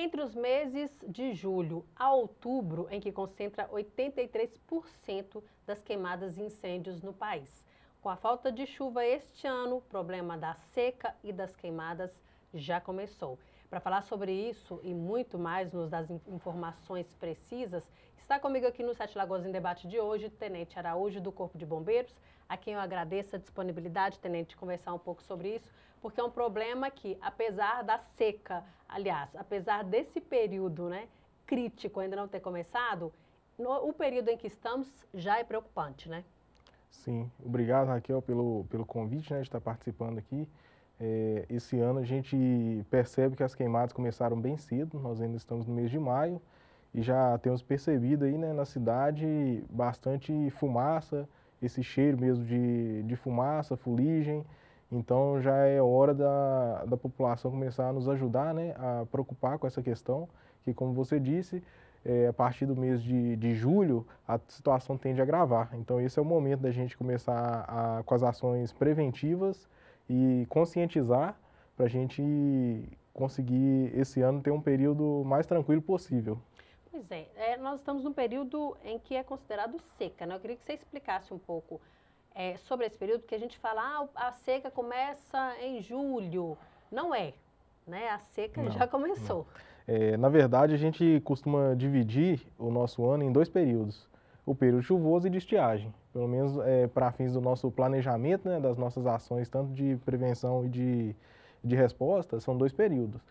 Entre os meses de julho a outubro, em que concentra 83% das queimadas e incêndios no país. Com a falta de chuva este ano, o problema da seca e das queimadas já começou. Para falar sobre isso e muito mais, nos dar informações precisas, está comigo aqui no Sete Lagoas em Debate de hoje, Tenente Araújo, do Corpo de Bombeiros, a quem eu agradeço a disponibilidade, Tenente, de conversar um pouco sobre isso, porque é um problema que, apesar da seca, aliás, apesar desse período, crítico ainda não ter começado, o período em que estamos já é preocupante, né? Sim, obrigado, Raquel, pelo convite, de estar participando aqui. Esse ano a gente percebe que as queimadas começaram bem cedo, nós ainda estamos no mês de maio e já temos percebido aí, na cidade bastante fumaça, esse cheiro mesmo de fumaça, fuligem. Então já é hora da população começar a nos ajudar, a preocupar com essa questão, que como você disse, a partir do mês de julho, a situação tende a agravar. Então, esse é o momento da gente começar com as ações preventivas e conscientizar para a gente conseguir, esse ano, ter um período mais tranquilo possível. Pois é, nós estamos num período em que é considerado seca, né? Eu queria que você explicasse um pouco sobre esse período, porque a gente fala, a seca começa em julho. Não é, né? A seca já começou. Na verdade, a gente costuma dividir o nosso ano em dois períodos, o período chuvoso e de estiagem, pelo menos para fins do nosso planejamento, das nossas ações, tanto de prevenção e de resposta, são dois períodos.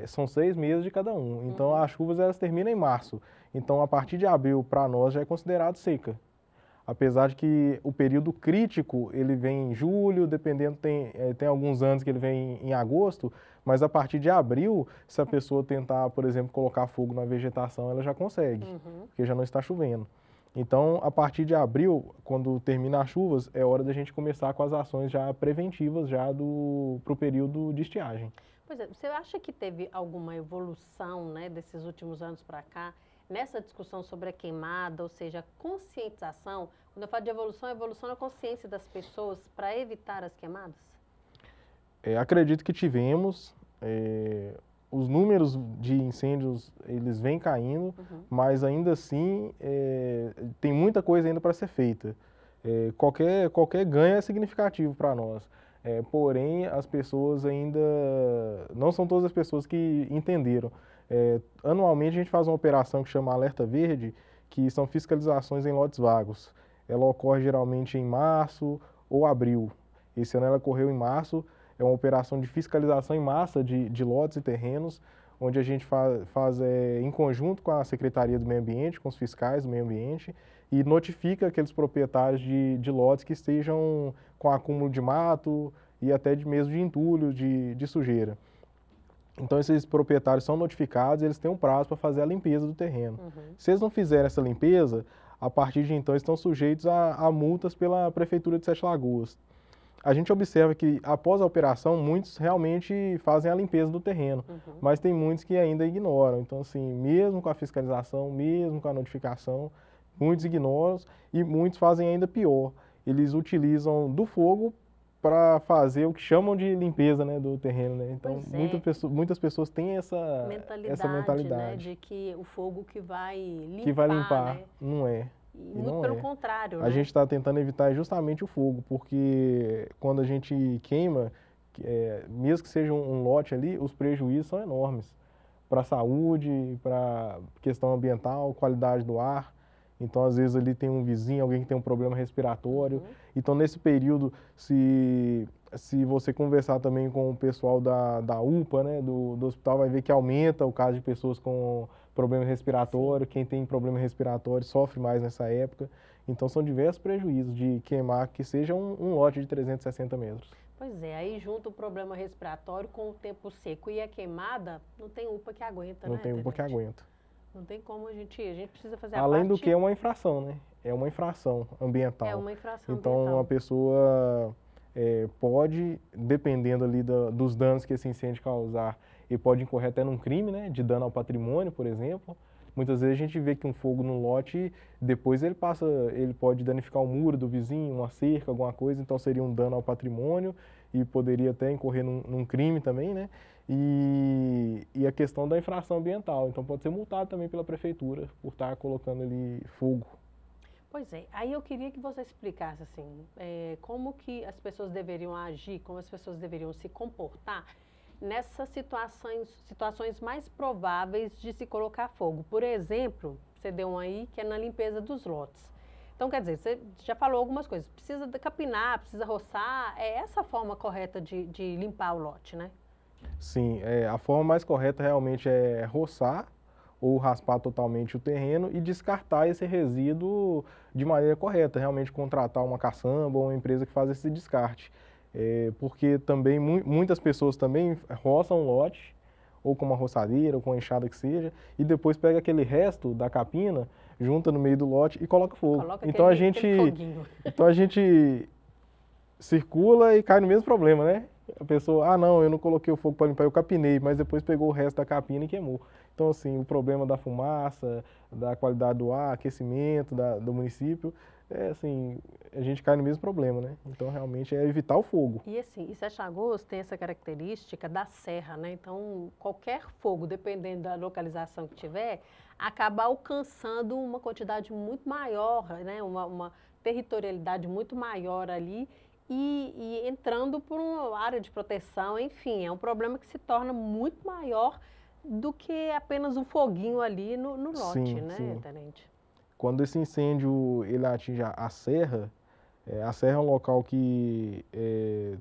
São 6 meses de cada um, então as chuvas elas terminam em março, então a partir de abril para nós já é considerado seca. Apesar de que o período crítico ele vem em julho, dependendo, tem alguns anos que ele vem em agosto, mas a partir de abril, se a pessoa tentar, por exemplo, colocar fogo na vegetação, ela já consegue, porque já não está chovendo. Então, a partir de abril, quando termina as chuvas, é hora da gente começar com as ações já preventivas já para o período de estiagem. Pois é, você acha que teve alguma evolução, desses últimos anos para cá, nessa discussão sobre a queimada, ou seja, a conscientização? Quando eu falo de evolução, é evolução na consciência das pessoas para evitar as queimadas? Acredito que tivemos. Os números de incêndios, eles vêm caindo, mas ainda assim tem muita coisa ainda para ser feita. Qualquer ganho é significativo para nós. Porém, as pessoas ainda, não são todas as pessoas que entenderam. Anualmente a gente faz uma operação que chama Alerta Verde, que são fiscalizações em lotes vagos. Ela ocorre geralmente em março ou abril. Esse ano ela ocorreu em março. É uma operação de fiscalização em massa de lotes e terrenos, onde a gente faz em conjunto com a Secretaria do Meio Ambiente, com os fiscais do meio ambiente, e notifica aqueles proprietários de lotes que estejam com acúmulo de mato e até mesmo de entulho, de sujeira. Então esses proprietários são notificados e eles têm um prazo para fazer a limpeza do terreno. Se eles não fizerem essa limpeza, a partir de então estão sujeitos a multas pela Prefeitura de Sete Lagoas. A gente observa que após a operação, muitos realmente fazem a limpeza do terreno, mas tem muitos que ainda ignoram. Então, assim, mesmo com a fiscalização, mesmo com a notificação, muitos ignoram e muitos fazem ainda pior. Eles utilizam do fogo para fazer o que chamam de limpeza, do terreno, Então, muitas pessoas têm essa mentalidade. De que o fogo que vai limpar, que vai limpar, não é. E muito pelo contrário, A gente está tentando evitar justamente o fogo, porque quando a gente queima, mesmo que seja um lote ali, os prejuízos são enormes para a saúde, para questão ambiental, qualidade do ar. Então, às vezes, ali tem um vizinho, alguém que tem um problema respiratório. Então, nesse período, se você conversar também com o pessoal da UPA, do hospital, vai ver que aumenta o caso de pessoas com problema respiratório. Quem tem problema respiratório sofre mais nessa época. Então, são diversos prejuízos de queimar, que seja um lote de 360 metros. Pois é, aí junto o problema respiratório com o tempo seco e a queimada, não tem UPA que aguenta, Não tem UPA que aguenta. Não tem como a gente precisa fazer a Além parte... do que é uma infração, É uma infração ambiental. É uma infração então, ambiental. a pessoa pode, dependendo ali dos danos que esse incêndio causar, ele pode incorrer até num crime, de dano ao patrimônio, por exemplo. Muitas vezes a gente vê que um fogo no lote, depois ele pode danificar o muro do vizinho, uma cerca, alguma coisa, então seria um dano ao patrimônio e poderia até incorrer num crime também, e a questão da infração ambiental. Então pode ser multado também pela prefeitura por estar colocando ali fogo. Pois é, aí eu queria que você explicasse assim, como que as pessoas deveriam agir, como as pessoas deveriam se comportar nessas situações mais prováveis de se colocar fogo. Por exemplo, você deu um aí que é na limpeza dos lotes. Então, quer dizer, você já falou algumas coisas, precisa capinar, precisa roçar, é essa a forma correta de limpar o lote, né? Sim, a forma mais correta realmente é roçar ou raspar totalmente o terreno e descartar esse resíduo de maneira correta, realmente contratar uma caçamba ou uma empresa que faz esse descarte. Porque também muitas pessoas também roçam o lote, ou com uma roçadeira, ou com uma enxada que seja, e depois pega aquele resto da capina, junta no meio do lote e coloca fogo. Coloca Então aquele foguinho. então a gente circula e cai no mesmo problema, né? A pessoa, ah não, eu não coloquei o fogo para limpar, eu capinei, mas depois pegou o resto da capina e queimou. Então assim, o problema da fumaça, da qualidade do ar, aquecimento do município, assim, a gente cai no mesmo problema, né? Então realmente é evitar o fogo. E assim, Sete Lagoas tem essa característica da serra, né? Então, qualquer fogo, dependendo da localização que tiver, acaba alcançando uma quantidade muito maior, né? Uma territorialidade muito maior ali e entrando por uma área de proteção, enfim, é um problema que se torna muito maior do que apenas um foguinho ali no lote, Sim, né, sim. Tenente? Quando esse incêndio ele atinge a serra é um local que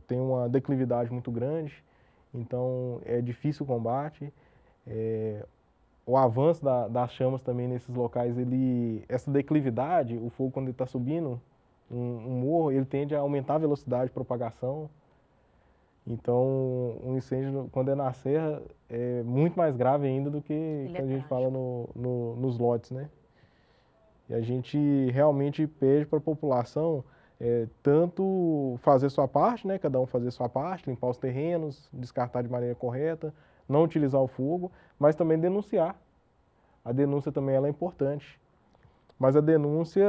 tem uma declividade muito grande, então é difícil o combate. O avanço das chamas também nesses locais, essa declividade, o fogo quando ele está subindo um morro, ele tende a aumentar a velocidade de propagação. Então, um incêndio, quando é na serra, é muito mais grave ainda do que Ele é quando a gente fala trágico. nos lotes, né? E a gente realmente pede para a população tanto fazer sua parte, né? Cada um fazer sua parte, limpar os terrenos, descartar de maneira correta, não utilizar o fogo, mas também denunciar. A denúncia também ela é importante. Mas a denúncia,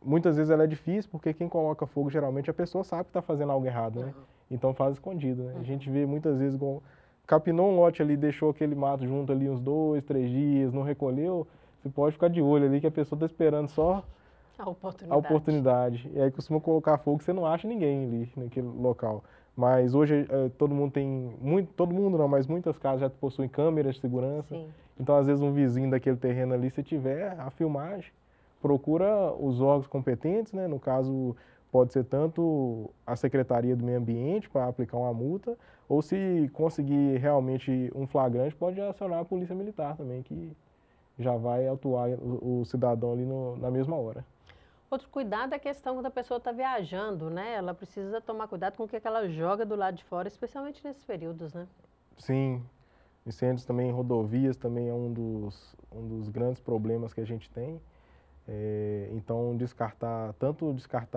muitas vezes ela é difícil, porque quem coloca fogo geralmente a pessoa sabe que está fazendo algo errado, né? Uhum. Então faz escondido, né? A Uhum. gente vê muitas vezes, capinou um lote ali, deixou aquele mato junto ali uns 2, 3 dias, não recolheu, você pode ficar de olho ali que a pessoa está esperando só A a oportunidade. oportunidade. E aí costuma colocar fogo, você não acha ninguém ali naquele local. Mas hoje todo mundo todo mundo não, mas muitas casas já possuem câmeras de segurança. Sim. Então às vezes um vizinho daquele terreno ali, se tiver a filmagem, procura os órgãos competentes, né? No caso, pode ser tanto a Secretaria do Meio Ambiente para aplicar uma multa, ou se conseguir realmente um flagrante, pode acionar a Polícia Militar também, que já vai atuar o cidadão ali na mesma hora. Outro cuidado é a questão quando a pessoa está viajando, né? Ela precisa tomar cuidado com o que ela joga do lado de fora, especialmente nesses períodos, né? Sim, incêndios também em rodovias também é um dos grandes problemas que a gente tem. Então descartar,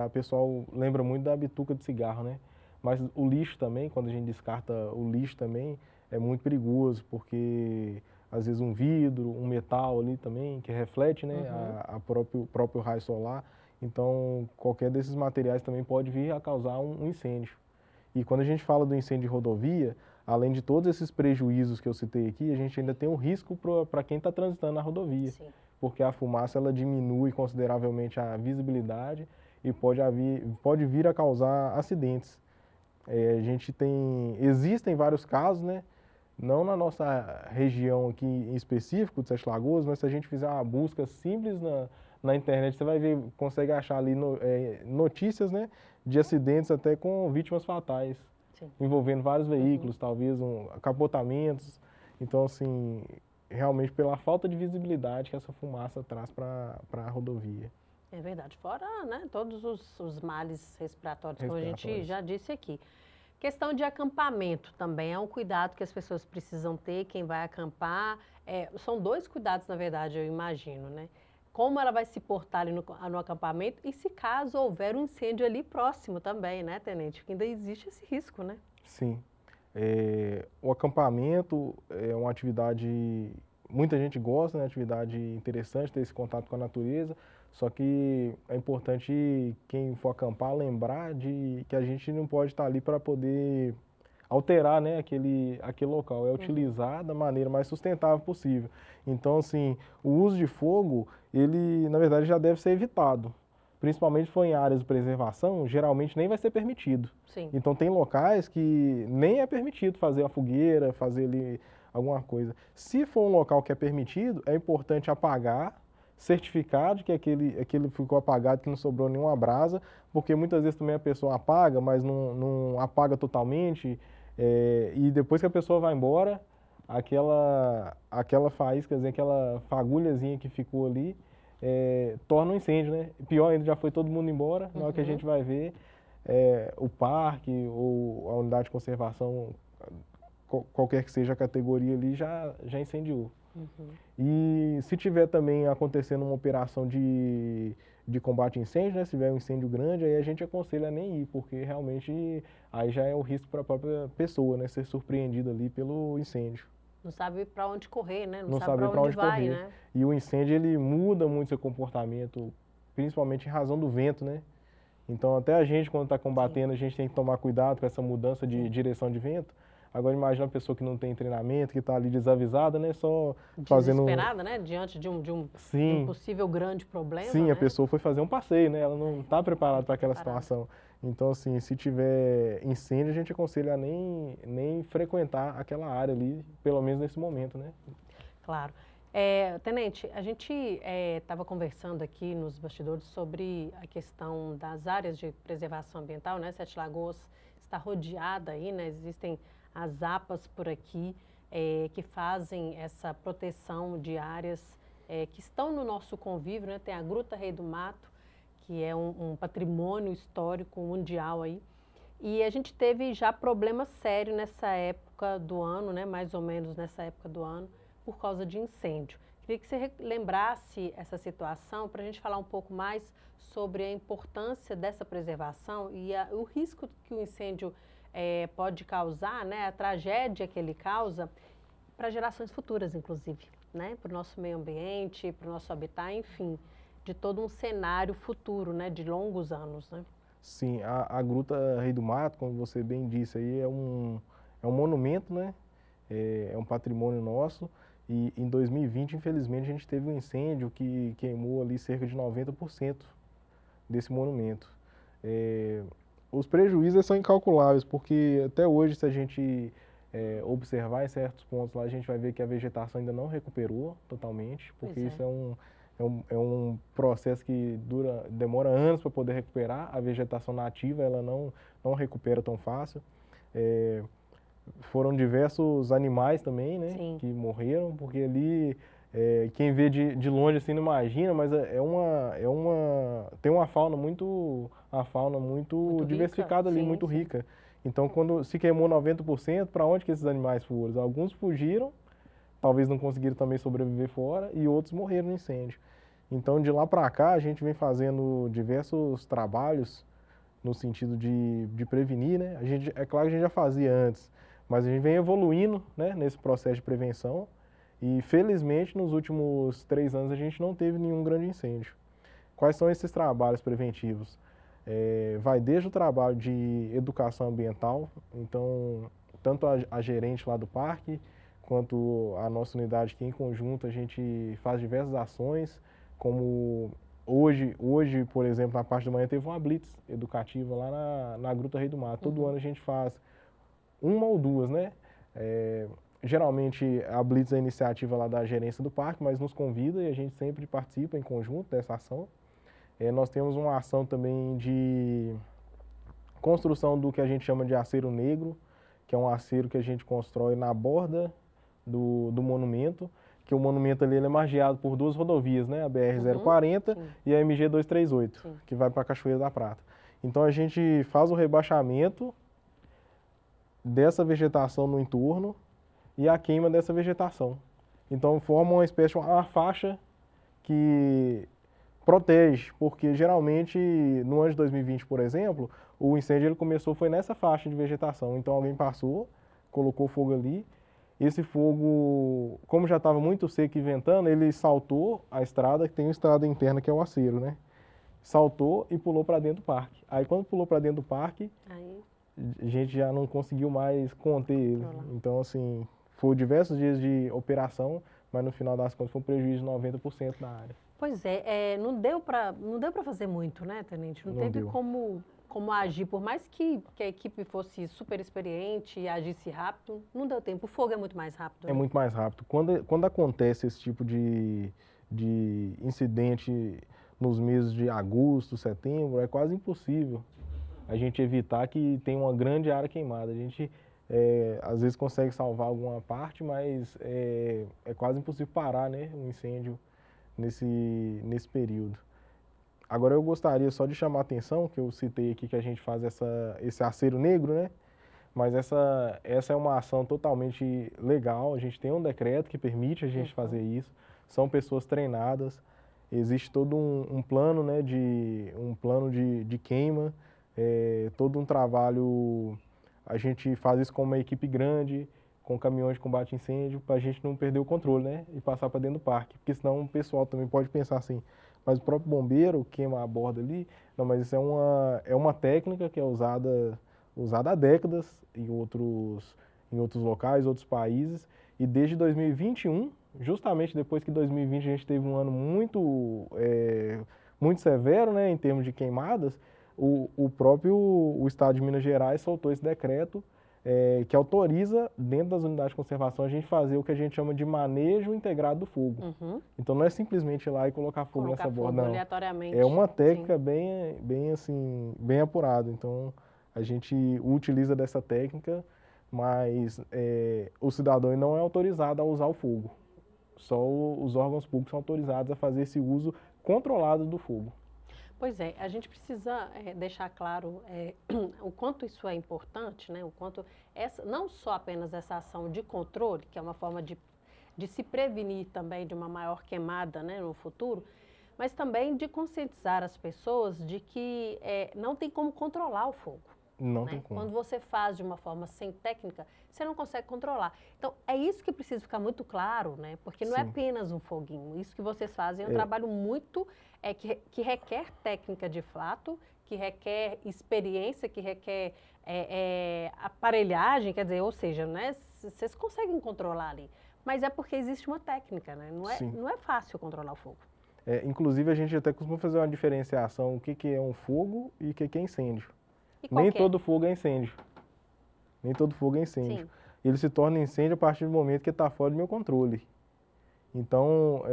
o pessoal lembra muito da bituca de cigarro, né? Mas o lixo também, quando a gente descarta o lixo também, é muito perigoso, porque às vezes um vidro, um metal ali também, que reflete, né, Uhum. próprio raio solar. Então qualquer desses materiais também pode vir a causar um incêndio. E quando a gente fala do incêndio de rodovia, além de todos esses prejuízos que eu citei aqui, a gente ainda tem um risco para quem está transitando na rodovia, Sim. porque a fumaça ela diminui consideravelmente a visibilidade e pode vir a causar acidentes. Existem vários casos, né? Não na nossa região aqui em específico de Sete Lagoas, mas se a gente fizer uma busca simples na internet, você vai ver, consegue achar ali notícias, né, de acidentes até com vítimas fatais, Sim. envolvendo vários Uhum. veículos, talvez capotamentos. Então, assim, realmente pela falta de visibilidade que essa fumaça traz para a rodovia. É verdade. Fora, né, todos os males respiratórios, como a gente Respiratórios. já disse aqui. Questão de acampamento também é um cuidado que as pessoas precisam ter, quem vai acampar. São dois cuidados, na verdade, eu imagino, né? Como ela vai se portar ali no acampamento e se caso houver um incêndio ali próximo também, né, Tenente? Porque ainda existe esse risco, né? Sim. O acampamento é uma atividade, muita gente gosta, né? Atividade interessante, ter esse contato com a natureza, só que é importante quem for acampar lembrar de que a gente não pode estar ali para poder alterar, né, aquele local, é utilizar da maneira mais sustentável possível. Então, assim, o uso de fogo, ele, na verdade, já deve ser evitado. Principalmente se for em áreas de preservação, geralmente nem vai ser permitido. Sim. Então, tem locais que nem é permitido fazer uma fogueira, fazer ali alguma coisa. Se for um local que é permitido, é importante apagar, certificar de que aquele ficou apagado, que não sobrou nenhuma brasa, porque muitas vezes também a pessoa apaga, mas não apaga totalmente, e depois que a pessoa vai embora, aquela faíscazinha, aquela fagulhazinha que ficou ali, torna um incêndio, né? Pior ainda, já foi todo mundo embora, na hora que a gente vai ver, o parque ou a unidade de conservação, qualquer que seja a categoria ali, já incendiou. E se tiver também acontecendo uma operação de combate a incêndio, né? Se tiver um incêndio grande, aí a gente aconselha a nem ir, porque realmente aí já é o risco para a própria pessoa, né? Ser surpreendida ali pelo incêndio. Não sabe para onde correr, né? Não sabe para onde vai, correr. né? E o incêndio, ele muda muito seu comportamento, principalmente em razão do vento, né? Então até a gente, quando está combatendo, a gente tem que tomar cuidado com essa mudança de direção de vento. Agora imagina uma pessoa que não tem treinamento, que está ali desavisada, né? Só fazendo... Desesperada, né? Diante de um possível grande problema, Sim, né? a pessoa foi fazer um passeio, né? Ela não está preparada para aquela situação. Então, assim, se tiver incêndio, a gente aconselha a nem frequentar aquela área ali, pelo menos nesse momento, né? Claro. Tenente, a gente estava conversando aqui nos bastidores sobre a questão das áreas de preservação ambiental, né? Sete Lagoas está rodeada aí, né? Existem as APAs por aqui que fazem essa proteção de áreas que estão no nosso convívio, né? Tem a Gruta Rei do Mato, que é um patrimônio histórico mundial aí. E a gente teve já problema sério nessa época do ano, né? Mais ou menos nessa época do ano, por causa de incêndio. Queria que você lembrasse essa situação para a gente falar um pouco mais sobre a importância dessa preservação e o risco que o incêndio pode causar, né? A tragédia que ele causa para gerações futuras, inclusive, né? Para o nosso meio ambiente, para o nosso habitat, enfim, de todo um cenário futuro, né? De longos anos, né? Sim, a Gruta Rei do Mato, como você bem disse, aí é um monumento, né? É um patrimônio nosso. E em 2020, infelizmente, a gente teve um incêndio que queimou ali cerca de 90% desse monumento. Os prejuízos são incalculáveis, porque até hoje, se a gente observar em certos pontos lá, a gente vai ver que a vegetação ainda não recuperou totalmente, porque isso é um processo que demora anos para poder recuperar. A vegetação nativa, ela não recupera tão fácil. Foram diversos animais também, né? Sim. Que morreram, porque ali, quem vê de longe assim não imagina, mas tem uma fauna muito diversificada ali, muito rica. Então, quando se queimou 90%, para onde que esses animais foram? Alguns fugiram, talvez não conseguiram também sobreviver fora, e outros morreram no incêndio. Então, de lá para cá, a gente vem fazendo diversos trabalhos no sentido de prevenir, né? É claro que a gente já fazia antes, mas a gente vem evoluindo, né, nesse processo de prevenção e, felizmente, nos últimos 3 anos a gente não teve nenhum grande incêndio. Quais são esses trabalhos preventivos? Vai desde o trabalho de educação ambiental, então, tanto a gerente lá do parque, quanto a nossa unidade aqui em conjunto, a gente faz diversas ações, como hoje, por exemplo, na parte da manhã teve uma blitz educativa lá na Gruta Rei do Mato. Todo ano a gente faz uma ou duas, né? Geralmente a blitz é a iniciativa lá da gerência do parque, mas nos convida e a gente sempre participa em conjunto dessa ação. Nós temos uma ação também de construção do que a gente chama de aceiro negro, que é um aceiro que a gente constrói na borda do monumento, que o monumento ali ele é margeado por 2 rodovias, né? A BR-040 e a MG-238, que vai para a Cachoeira da Prata. Então a gente faz o rebaixamento dessa vegetação no entorno e a queima dessa vegetação. Então forma uma espécie de uma faixa que protege, porque geralmente no ano de 2020, por exemplo, o incêndio ele começou foi nessa faixa de vegetação. Então alguém passou, colocou fogo ali. Esse fogo, como já estava muito seco e ventando, ele saltou a estrada, que tem uma estrada interna que é o aceiro, né? Saltou e pulou para dentro do parque. Aí quando pulou para dentro do parque, a gente já não conseguiu mais conter ele. Controlar. Então, assim, foram diversos dias de operação, mas no final das contas foi um prejuízo de 90% na área. Pois é, não deu para fazer muito, né, Tenente? Não Não teve deu. como agir, por mais que a equipe fosse super experiente e agisse rápido, não deu tempo. O fogo é muito mais rápido, É né? muito mais rápido. Quando acontece esse tipo de incidente nos meses de agosto, setembro, é quase impossível a gente evitar que tenha uma grande área queimada. A gente às vezes consegue salvar alguma parte, mas é quase impossível parar, né, um incêndio nesse período. Agora eu gostaria só de chamar a atenção, que eu citei aqui que a gente faz esse acero negro, né? Mas essa é uma ação totalmente legal, a gente tem um decreto que permite a gente fazer isso, são pessoas treinadas, existe todo um plano, né, de queima, todo um trabalho, a gente faz isso com uma equipe grande, com caminhões de combate a incêndio, para a gente não perder o controle, né, e passar para dentro do parque, porque senão o pessoal também pode pensar assim, mas o próprio bombeiro queima a borda ali, não, mas isso é uma técnica que é usada há décadas em outros locais, outros países, e desde 2021, justamente depois que 2020 a gente teve um ano muito severo, né, em termos de queimadas, o Estado de Minas Gerais soltou esse decreto que autoriza, dentro das unidades de conservação, a gente fazer o que a gente chama de manejo integrado do fogo. Então não é simplesmente ir lá e colocar fogo nessa borda, não. Aleatoriamente. É uma técnica bem apurada. Então a gente utiliza dessa técnica, mas o cidadão não é autorizado a usar o fogo. Só os órgãos públicos são autorizados a fazer esse uso controlado do fogo. Pois é, a gente precisa deixar claro o quanto isso é importante, né? O quanto não só apenas essa ação de controle, que é uma forma de se prevenir também de uma maior queimada, né, no futuro, mas também de conscientizar as pessoas de que não tem como controlar o fogo. Não né? tem como. Quando você faz de uma forma sem técnica, você não consegue controlar. Então, é isso que precisa ficar muito claro, né? Porque não é Sim. apenas um foguinho. Isso que vocês fazem é um trabalho muito que requer técnica de fato, que requer experiência, que requer aparelhagem, quer dizer, ou seja, né? Vocês conseguem controlar ali. Mas é porque existe uma técnica, né? Não é fácil controlar o fogo. Inclusive, a gente até costuma fazer uma diferenciação, o que é um fogo e o que é incêndio. Nem todo fogo é incêndio. Nem todo fogo é incêndio. Sim. Ele se torna incêndio a partir do momento que está fora do meu controle. Então,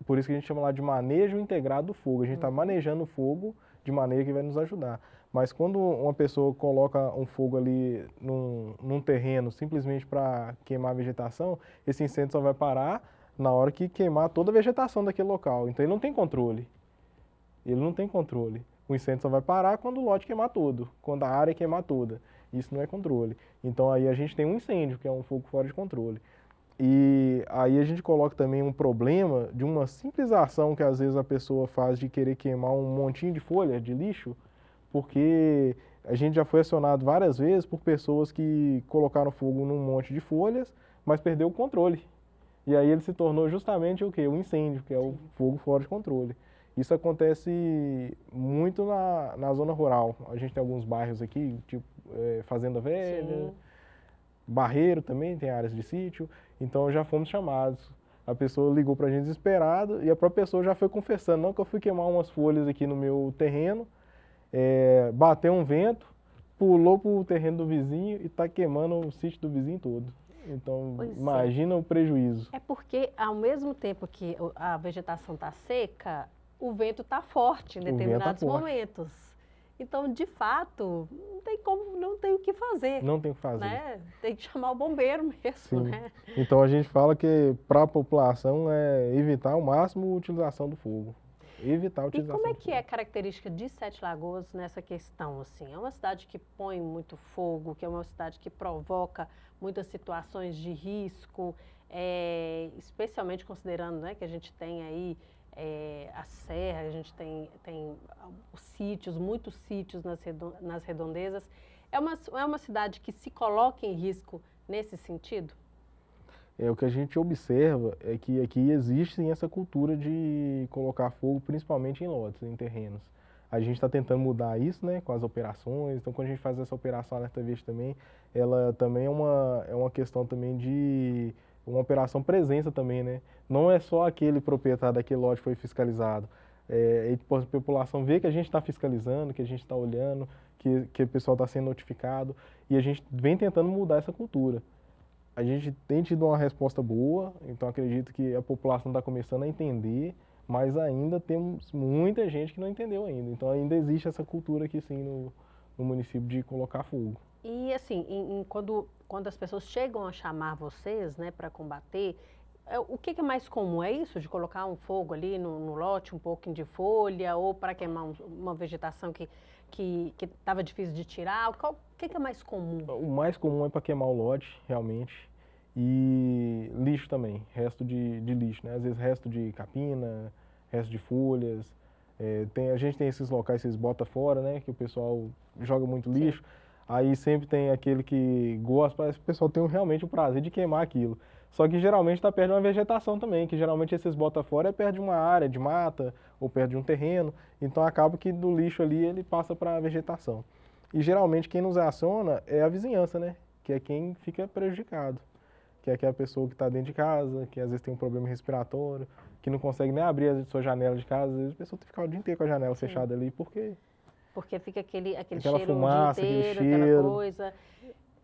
por isso que a gente chama lá de manejo integrado do fogo. A gente está manejando o fogo de maneira que vai nos ajudar. Mas quando uma pessoa coloca um fogo ali num terreno simplesmente para queimar a vegetação, esse incêndio só vai parar na hora que queimar toda a vegetação daquele local. Então ele não tem controle. Ele não tem controle. O incêndio só vai parar quando o lote queimar todo, quando a área queimar toda. Isso não é controle. Então aí a gente tem um incêndio, que é um fogo fora de controle. E aí a gente coloca também um problema de uma simples ação que às vezes a pessoa faz de querer queimar um montinho de folha, de lixo, porque a gente já foi acionado várias vezes por pessoas que colocaram fogo num monte de folhas, mas perdeu o controle. E aí ele se tornou justamente o quê? O incêndio, que é o fogo fora de controle. Isso acontece muito na zona rural. A gente tem alguns bairros aqui, tipo Fazenda Velha, Barreiro também, tem áreas de sítio. Então já fomos chamados. A pessoa ligou pra gente desesperada e a própria pessoa já foi confessando, não, que eu fui queimar umas folhas aqui no meu terreno, bateu um vento, pulou pro terreno do vizinho e tá queimando o sítio do vizinho todo. Então, imagina o prejuízo. É porque, ao mesmo tempo que a vegetação está seca, o vento está forte em determinados momentos. Então, de fato, não tem o que fazer. Não tem o que fazer. Né? Tem que chamar o bombeiro mesmo, né? Então, a gente fala que para a população é evitar ao máximo a utilização do fogo. Evitar a utilização do fogo. E como é que é a característica de Sete Lagoas nessa questão? Assim? É uma cidade que põe muito fogo, que é uma cidade que provoca muitas situações de risco, especialmente considerando, né, que a gente tem aí a serra, a gente tem os sítios, muitos sítios nas redondezas. É uma cidade que se coloca em risco nesse sentido? O que a gente observa é que aqui existe sim, essa cultura de colocar fogo, principalmente em lotes, em terrenos. A gente está tentando mudar isso, né, com as operações. Então, quando a gente faz essa operação Alerta Verde também, ela também é uma questão também de uma operação presença também, né? Não é só aquele proprietário daquele lote que foi fiscalizado. A população vê que a gente está fiscalizando, que a gente está olhando, que o pessoal está sendo notificado, e a gente vem tentando mudar essa cultura. A gente tem tido uma resposta boa, então acredito que a população está começando a entender, mas ainda temos muita gente que não entendeu ainda. Então ainda existe essa cultura aqui sim no município de colocar fogo. E assim, quando as pessoas chegam a chamar vocês, né, para combater, o que é mais comum? É isso, de colocar um fogo ali no lote, um pouquinho de folha, ou para queimar uma vegetação que estava difícil de tirar? O que é mais comum? O mais comum é para queimar o lote, realmente, e lixo também, resto de lixo, né? Às vezes resto de capina, resto de folhas. A gente tem esses locais que vocês botam fora, né? Que o pessoal joga muito lixo. Sim. Aí sempre tem aquele que gosta, parece que o pessoal tem realmente o prazer de queimar aquilo. Só que geralmente está perto de uma vegetação também, que geralmente esses bota fora é perto de uma área de mata ou perto de um terreno. Então acaba que do lixo ali ele passa para a vegetação. E geralmente quem nos aciona é a vizinhança, né? Que é quem fica prejudicado. Que é aquela pessoa que está dentro de casa, que às vezes tem um problema respiratório, que não consegue nem abrir a sua janela de casa. Às vezes a pessoa tem que ficar o dia inteiro com a janela Sim. fechada ali, porque fica aquele aquela cheiro fumaça, o dia inteiro, aquele cheiro. aquela coisa.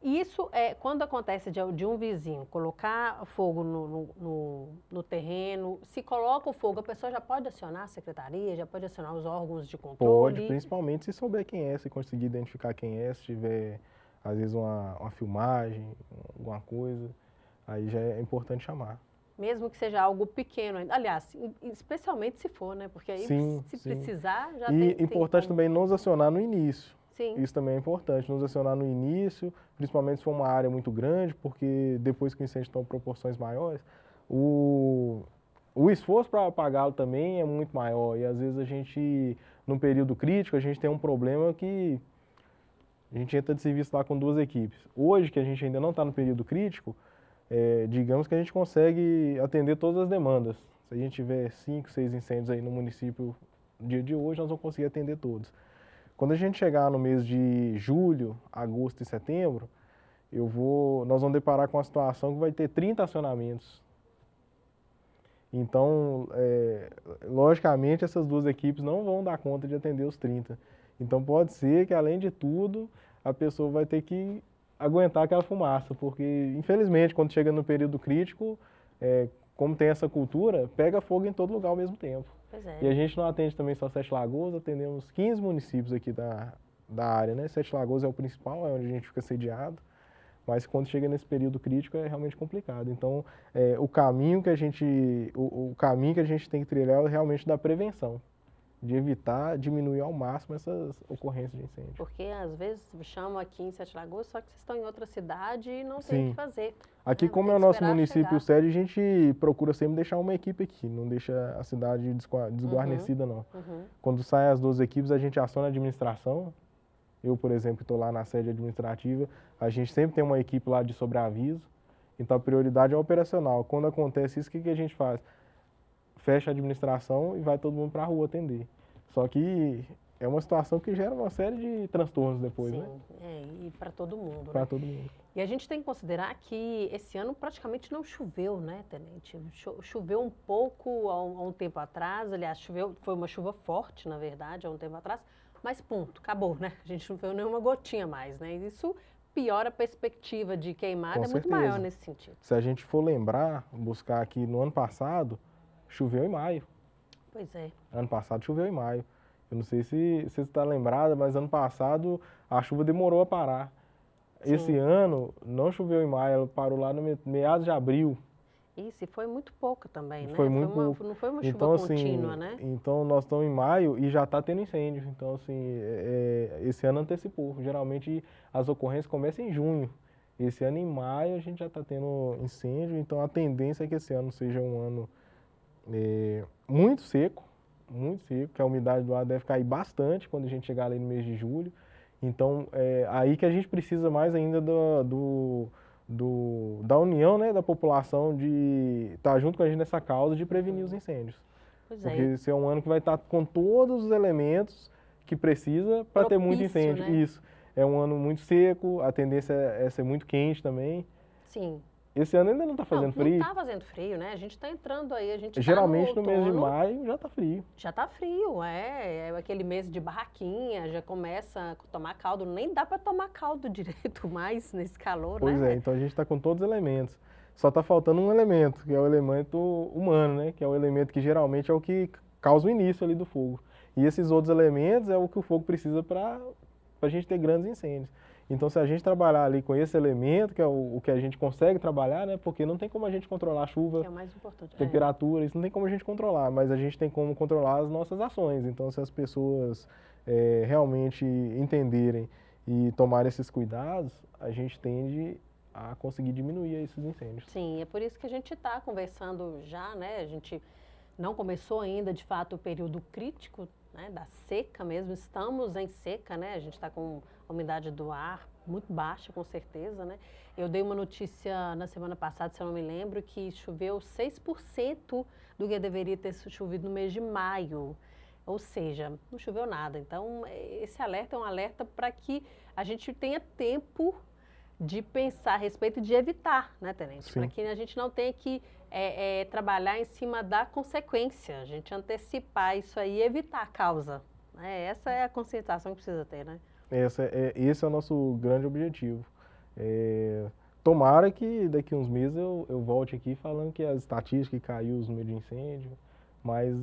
Isso é quando acontece de um vizinho colocar fogo no terreno, se coloca o fogo, a pessoa já pode acionar a secretaria, já pode acionar os órgãos de controle? Pode, principalmente se souber quem é, se conseguir identificar quem é, se tiver, às vezes, uma filmagem, alguma coisa, aí já é importante chamar. Mesmo que seja algo pequeno, aliás, especialmente se for, né? Porque aí, sim, se sim. precisar, já tem... E importante também nos acionar no início. Sim. Isso também é importante, nos acionar no início, principalmente se for uma área muito grande, porque depois que o incêndio toma proporções maiores, o esforço para apagá-lo também é muito maior. E às vezes a gente, num período crítico, a gente tem um problema que a gente entra de serviço lá com 2 equipes. Hoje, que a gente ainda não está no período crítico, digamos que a gente consegue atender todas as demandas. Se a gente tiver 5, 6 incêndios aí no município no dia de hoje, nós vamos conseguir atender todos. Quando a gente chegar no mês de julho, agosto e setembro, nós vamos deparar com uma situação que vai ter 30 acionamentos. Então, logicamente, essas 2 equipes não vão dar conta de atender os 30. Então, pode ser que, além de tudo, a pessoa vai ter que aguentar aquela fumaça, porque, infelizmente, quando chega no período crítico, como tem essa cultura, pega fogo em todo lugar ao mesmo tempo. Pois é. E a gente não atende também só 7 Lagoas, atendemos 15 municípios aqui da área, né? 7 Lagoas é o principal, é onde a gente fica sediado, mas quando chega nesse período crítico é realmente complicado. Então, o caminho que a gente tem que trilhar é realmente da prevenção, de evitar, diminuir ao máximo essas ocorrências de incêndio. Porque às vezes chamam aqui em 7 Lagoas, só que vocês estão em outra cidade e não tem o que fazer. Aqui, como é o nosso município sede, a gente procura sempre deixar uma equipe aqui, não deixa a cidade desguarnecida, não. Quando saem as 2 equipes, a gente aciona a administração. Eu, por exemplo, estou lá na sede administrativa, a gente sempre tem uma equipe lá de sobreaviso, então a prioridade é operacional. Quando acontece isso, o que a gente faz? Fecha a administração e vai todo mundo para a rua atender. Só que é uma situação que gera uma série de transtornos depois, Sim, né? E para todo mundo. Para todo mundo. E a gente tem que considerar que esse ano praticamente não choveu, né, Tenente? Choveu um pouco há um tempo atrás, aliás, foi uma chuva forte, na verdade, há um tempo atrás, mas ponto, acabou, né? A gente não viu nenhuma gotinha mais, né? E isso piora a perspectiva de queimada, é muito maior nesse sentido. Se a gente for lembrar, buscar aqui no ano passado, choveu em maio. Pois é. Ano passado choveu em maio. Eu não sei se você está lembrada, mas ano passado a chuva demorou a parar. Sim. Esse ano não choveu em maio, ela parou lá no meados de abril. Isso, e foi muito pouca também, né? Foi muito pouco. Não foi uma chuva então, contínua, assim, né? Então nós estamos em maio e já está tendo incêndio. Então, assim, esse ano antecipou. Geralmente as ocorrências começam em junho. Esse ano em maio a gente já está tendo incêndio, então a tendência é que esse ano seja um ano muito seco, que a umidade do ar deve cair bastante quando a gente chegar ali no mês de julho. Então, aí que a gente precisa mais ainda da união, né, da população de estar junto com a gente nessa causa de prevenir os incêndios. Pois Porque esse é um ano que vai estar com todos os elementos que precisa para ter muito Propício, incêndio. né? Isso. É um ano muito seco, a tendência é ser muito quente também. Sim. Esse ano ainda não está fazendo frio. Não está fazendo frio, né? A gente está entrando aí, a gente está Geralmente no no mês de outono. maio já está frio. Já está frio, é aquele mês de barraquinha, já começa a tomar caldo, nem dá para tomar caldo direito mais nesse calor, Pois né? é, então a gente está com todos os elementos. Só está faltando um elemento, que é o elemento humano, né? Que é o elemento que geralmente é o que causa o início ali do fogo. E esses outros elementos é o que o fogo precisa para a gente ter grandes incêndios. Então, se a gente trabalhar ali com esse elemento, que é o que a gente consegue trabalhar, né? Porque não tem como a gente controlar a chuva, Que é o mais importante. temperatura, isso não tem como a gente controlar, mas a gente tem como controlar as nossas ações. Então, se as pessoas realmente entenderem e tomarem esses cuidados, a gente tende a conseguir diminuir esses incêndios. Sim, é por isso que a gente está conversando já, né? A gente não começou ainda, de fato, o período crítico, né, da seca mesmo. Estamos em seca, né? A gente está com a umidade do ar muito baixa, com certeza, né? Eu dei uma notícia na semana passada, se eu não me lembro, que choveu 6% do que deveria ter chovido no mês de maio. Ou seja, não choveu nada. Então, esse alerta é um alerta para que a gente tenha tempo de pensar a respeito e de evitar, né, Tenente? Para que a gente não tenha que trabalhar em cima da consequência, a gente antecipar isso aí e evitar a causa. Essa é a conscientização que precisa ter, né? Esse é o nosso grande objetivo. Tomara que daqui a uns meses eu volte aqui falando que as estatísticas caiu os números de incêndio, mas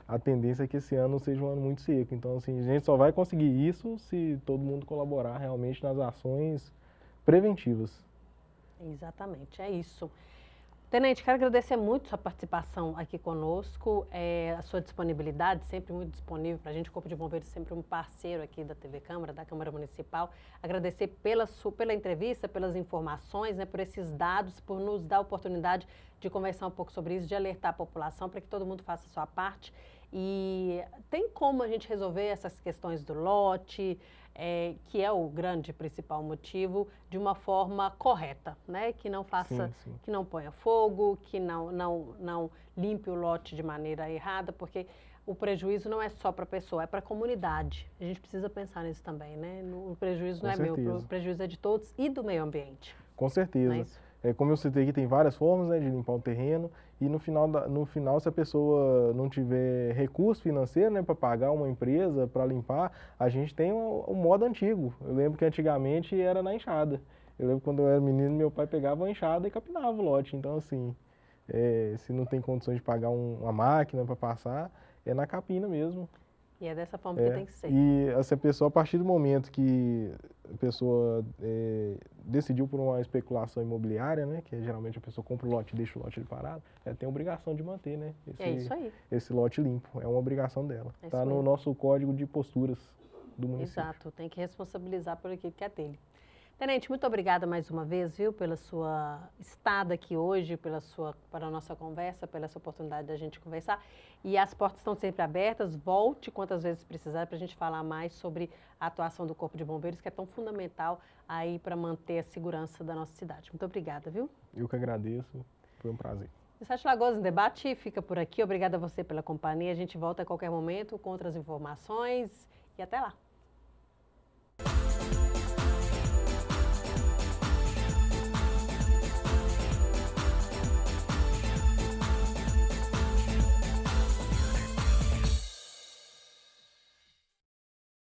a tendência é que esse ano seja um ano muito seco. Então, assim, a gente só vai conseguir isso se todo mundo colaborar realmente nas ações preventivas. Exatamente, é isso. Tenente, quero agradecer muito sua participação aqui conosco, a sua disponibilidade, sempre muito disponível para a gente. O Corpo de Bombeiros é sempre um parceiro aqui da TV Câmara, da Câmara Municipal. Agradecer pela entrevista, pelas informações, né, por esses dados, por nos dar a oportunidade de conversar um pouco sobre isso, de alertar a população para que todo mundo faça a sua parte. E tem como a gente resolver essas questões do lote, que é o grande principal motivo, de uma forma correta, né? Que não faça, Sim. que não ponha fogo, que não limpe o lote de maneira errada, porque o prejuízo não é só para a pessoa, é para a comunidade. A gente precisa pensar nisso também, né? O prejuízo não é meu, o prejuízo é de todos e do meio ambiente. Com certeza. Não é isso? Como eu citei aqui, tem várias formas, né, de limpar o terreno e no final, se a pessoa não tiver recurso financeiro, né, para pagar uma empresa para limpar, a gente tem o modo antigo. Eu lembro que antigamente era na enxada. Eu lembro quando eu era menino, meu pai pegava a enxada e capinava o lote. Então, assim, se não tem condições de pagar uma máquina para passar, é na capina mesmo. E é dessa forma que tem que ser. E essa pessoa, a partir do momento que a pessoa decidiu por uma especulação imobiliária, né, que geralmente a pessoa compra o lote e deixa o lote ali parado, ela tem a obrigação de manter, né, isso aí. Esse lote limpo. É uma obrigação dela. Está no mesmo. nosso código de posturas do município. Exato, tem que responsabilizar por aquilo que é dele. Tenente, muito obrigada mais uma vez, viu, pela sua estada aqui hoje, para a nossa conversa, pela essa oportunidade da gente conversar. E as portas estão sempre abertas, volte quantas vezes precisar para a gente falar mais sobre a atuação do Corpo de Bombeiros, que é tão fundamental aí para manter a segurança da nossa cidade. Muito obrigada, viu? Eu que agradeço, foi um prazer. O Sete Lagoas em Debate fica por aqui. Obrigada a você pela companhia. A gente volta a qualquer momento com outras informações e até lá.